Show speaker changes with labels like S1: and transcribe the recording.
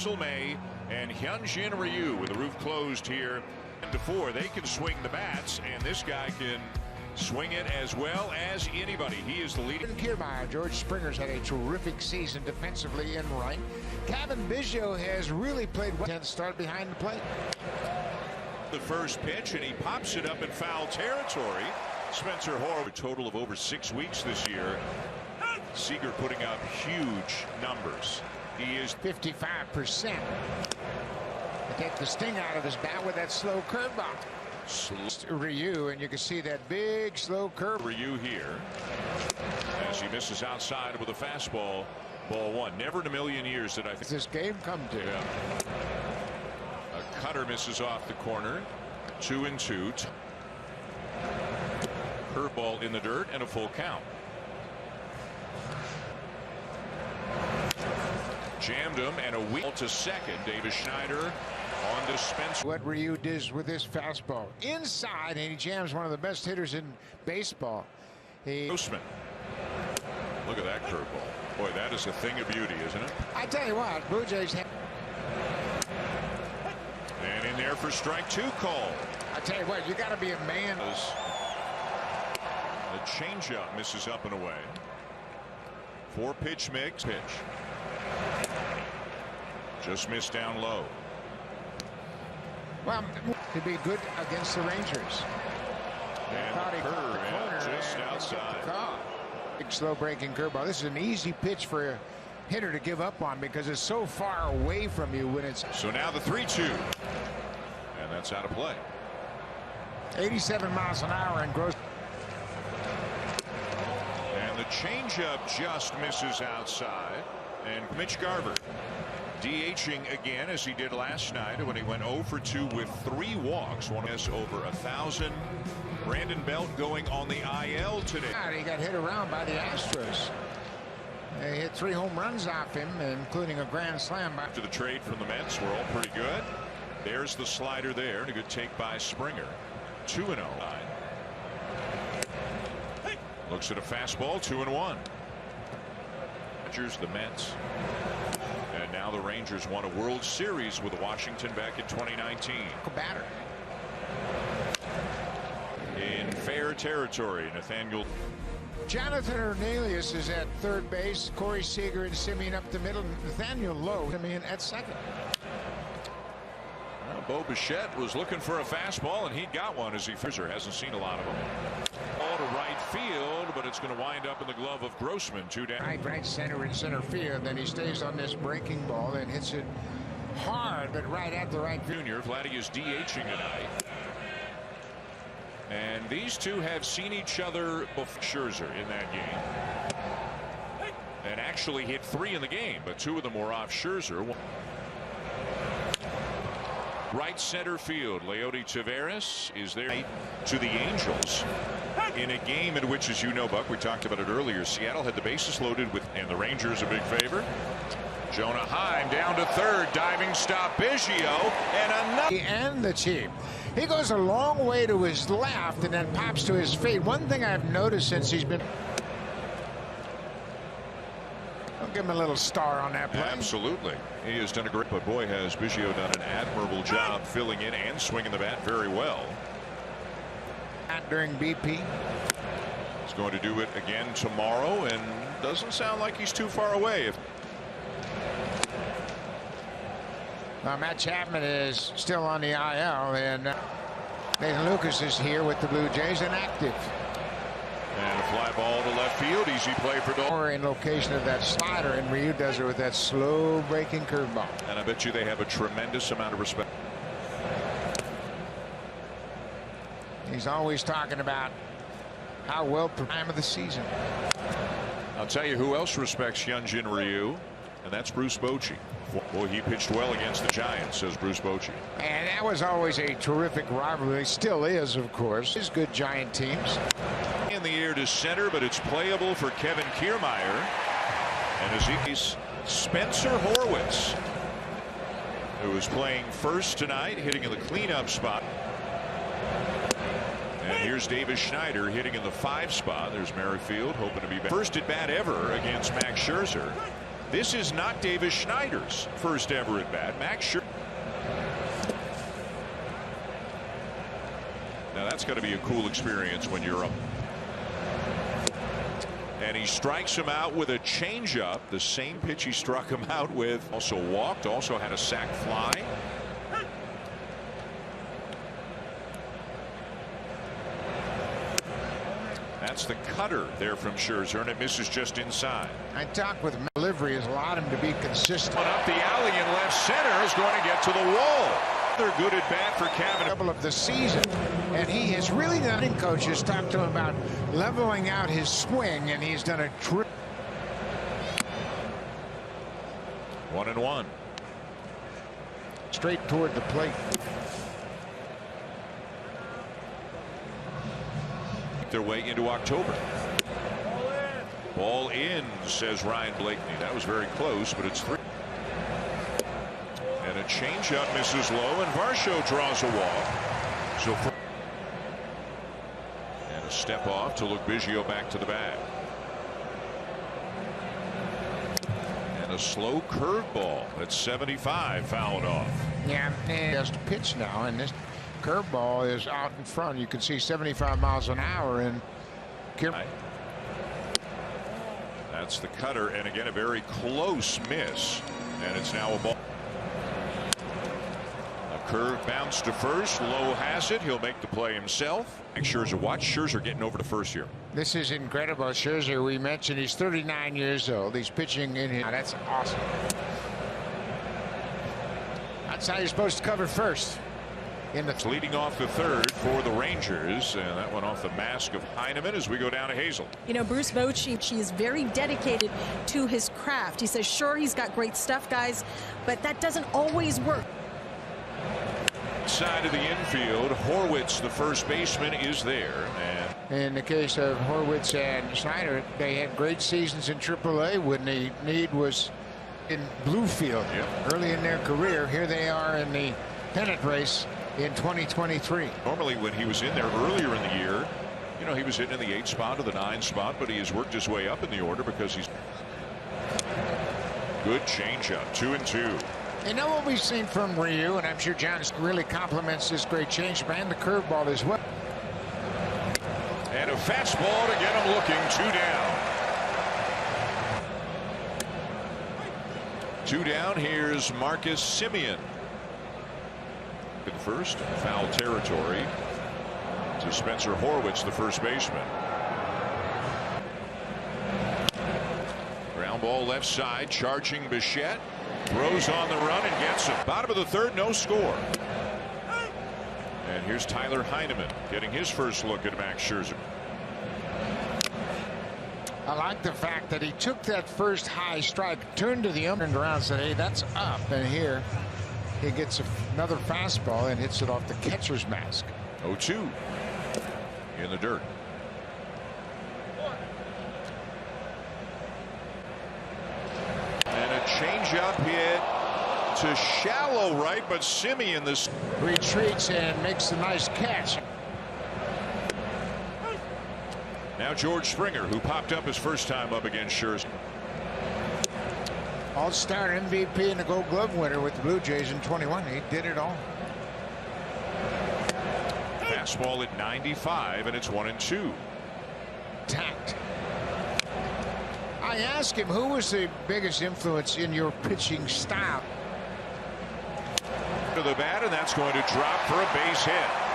S1: May and Hyunjin Ryu with the roof closed here. 10-4, they can swing the bats, and this guy can swing it as well as anybody. He is the leading.
S2: Kiermaier, George Springer's had a terrific season defensively in right. Kevin Biggio has really played well. 10th start behind the plate.
S1: The first pitch, and he pops it up in foul territory. Spencer Horwitz, a total of over 6 weeks this year. Seager putting up huge numbers. He is
S2: 55%. Get the sting out of his bat with that slow curveball. Ryu, and you can see that big slow curve.
S1: Ryu here as he misses outside with a fastball. Ball one. Never in a million years did I think
S2: this game come to.
S1: Yeah. A cutter misses off the corner. 2-2. Curveball in the dirt and a full count. Jammed him and a wheel to second. Davis Schneider on to Spencer.
S2: What Ryu does with this fastball inside, and he jams one of the best hitters in baseball.
S1: Grossman. Look at that curveball. Boy, that is a thing of beauty, isn't it?
S2: I tell you what, Blue Jays.
S1: And in there for strike two call.
S2: I tell you what, you got to be a man.
S1: The changeup misses up and away. 4-pitch mix. Pitch. Just missed down low.
S2: Well, could be good against the Rangers.
S1: And the curve, yeah, just outside.
S2: Big slow breaking curveball. This is an easy pitch for a hitter to give up on because it's so far away from you when it's.
S1: So now the 3-2. And that's out of play.
S2: 87 miles an hour and gross.
S1: And the changeup just misses outside. And Mitch Garver DHing again as he did last night when he went 0 for 2 with 3 walks. One has over 1,000. Brandon Belt going on the IL today.
S2: He got hit around by the Astros. They hit 3 home runs off him, including a grand slam.
S1: After the trade from the Mets, we're all pretty good. There's the slider there, and a good take by Springer. 2-0. Looks at a fastball. 2-1. The Mets. And now the Rangers won a World Series with Washington back in 2019.
S2: Batter.
S1: In fair territory, Nathaniel.
S2: Jonathan Hernandez is at third base. Corey Seager and Simeon up the middle. Nathaniel Lowe, Simeon at second.
S1: Well, Bo Bichette was looking for a fastball, and he got one as he hasn't seen a lot of them. Ball to right field, but it's going to wind up in the glove of Grossman. 2 down.
S2: Right center and center field. Then he stays on this breaking ball and hits it hard, but right at the right field.
S1: Junior Vladdy is DHing tonight. And these two have seen each other before. Scherzer in that game. And actually hit 3 in the game, but 2 of them were off Scherzer. Right center field. Leody Taveras is there to the Angels in a game in which, as you know, Buck, we talked about it earlier, Seattle had the bases loaded with, and the Rangers a big favorite. Jonah Heim down to third, diving stop Biggio, and another.
S2: And the Chief. He goes a long way to his left and then pops to his feet. One thing I've noticed since he's been. I'll give him a little star on that play.
S1: Absolutely. He has done a great, but boy, has Biggio done an admirable job filling in and swinging the bat very well.
S2: During BP.
S1: He's going to do it again tomorrow, and doesn't sound like he's too far away.
S2: Matt Chapman is still on the IL, and Nathan Lucas is here with the Blue Jays inactive.
S1: And a fly ball to left field. Easy play for Dalton.
S2: Or in location of that slider, and Ryu does it with that slow breaking curveball.
S1: And I bet you they have a tremendous amount of respect.
S2: He's always talking about how well time of the season.
S1: I'll tell you who else respects Hyunjin Ryu, and that's Bruce Bochy. Boy, he pitched well against the Giants, says Bruce Bochy.
S2: And that was always a terrific rivalry. Still is, of course. These good Giant teams.
S1: In the air to center, but it's playable for Kevin Kiermaier. And as he's Spencer Horwitz, who is playing first tonight, hitting in the cleanup spot. And here's Davis Schneider hitting in the 5 spot. There's Merrifield hoping to be back. First at bat ever against Max Scherzer. This is not Davis Schneider's first ever at bat. Max Scherzer. Now that's going to be a cool experience when you're up. And he strikes him out with a changeup, the same pitch he struck him out with. Also walked, also had a sac fly. That's the cutter there from Scherzer, and it misses just inside.
S2: I talked with him. Delivery has allowed him to be consistent.
S1: One up the alley in left center is going to get to the wall. They're good at bat for Kevin.
S2: Double of the season, and he has really done. Coaches talked to him about leveling out his swing, and he's done a trip.
S1: 1-1.
S2: Straight toward the plate.
S1: Their way into October. Ball in, says Ryan Blakeney. That was very close, but it's 3. And a changeup misses low, and Varsho draws a walk. So and a step off to look Biggio back to the bag. And a slow curveball at 75 fouled off.
S2: Yeah, and just a pitch now, and this curveball is out in front. You can see 75 miles an hour, and
S1: that's the cutter, and again a very close miss, and it's now a ball. A curve bounce to first. Lowe has it. He'll make the play himself. Scherzer, watch Scherzer getting over to first here.
S2: This is incredible. Scherzer, we mentioned he's 39 years old. He's pitching in his. That's awesome. That's how you're supposed to cover first.
S1: Leading off the third for the Rangers, and that went off the mask of Heineman as we go down to Hazel.
S3: You know, Bruce Bochy, she is very dedicated to his craft. He says, sure, he's got great stuff, guys, but that doesn't always work.
S1: Side of the infield, Horwitz, the first baseman, is there. And
S2: in the case of Horwitz and Schneider, they had great seasons in AAA when the need was in Bluefield.
S1: Yep.
S2: Early in their career. Here they are in the pennant race in 2023.
S1: Normally when he was in there earlier in the year, you know, he was hitting in the 8 spot or the 9 spot, but he has worked his way up in the order because he's good changeup. 2-2.
S2: You know what we've seen from Ryu, and I'm sure John really compliments this great changeup and the curveball as well.
S1: And a fastball to get him looking. 2 down. 2 down. Here's Marcus Semien. First, foul territory to Spencer Horwitz, the first baseman. Ground ball left side, charging Bichette, throws on the run and gets it. Bottom of the third, no score. And here's Tyler Heineman getting his first look at Max Scherzer.
S2: I like the fact that he took that first high strike, turned to the umpire around and said, hey, that's up, and here he gets another fastball and hits it off the catcher's mask.
S1: 0-2 in the dirt. And a changeup hit to shallow right, but Semien this
S2: retreats and makes a nice catch.
S1: Now George Springer, who popped up his first time up against Scherzer.
S2: All-star MVP and a Gold Glove winner with the Blue Jays in 21. He did it all.
S1: Fastball at 95, and it's 1-2.
S2: Tact. I asked him, who was the biggest influence in your pitching style?
S1: To the bat, and that's going to drop for a base hit.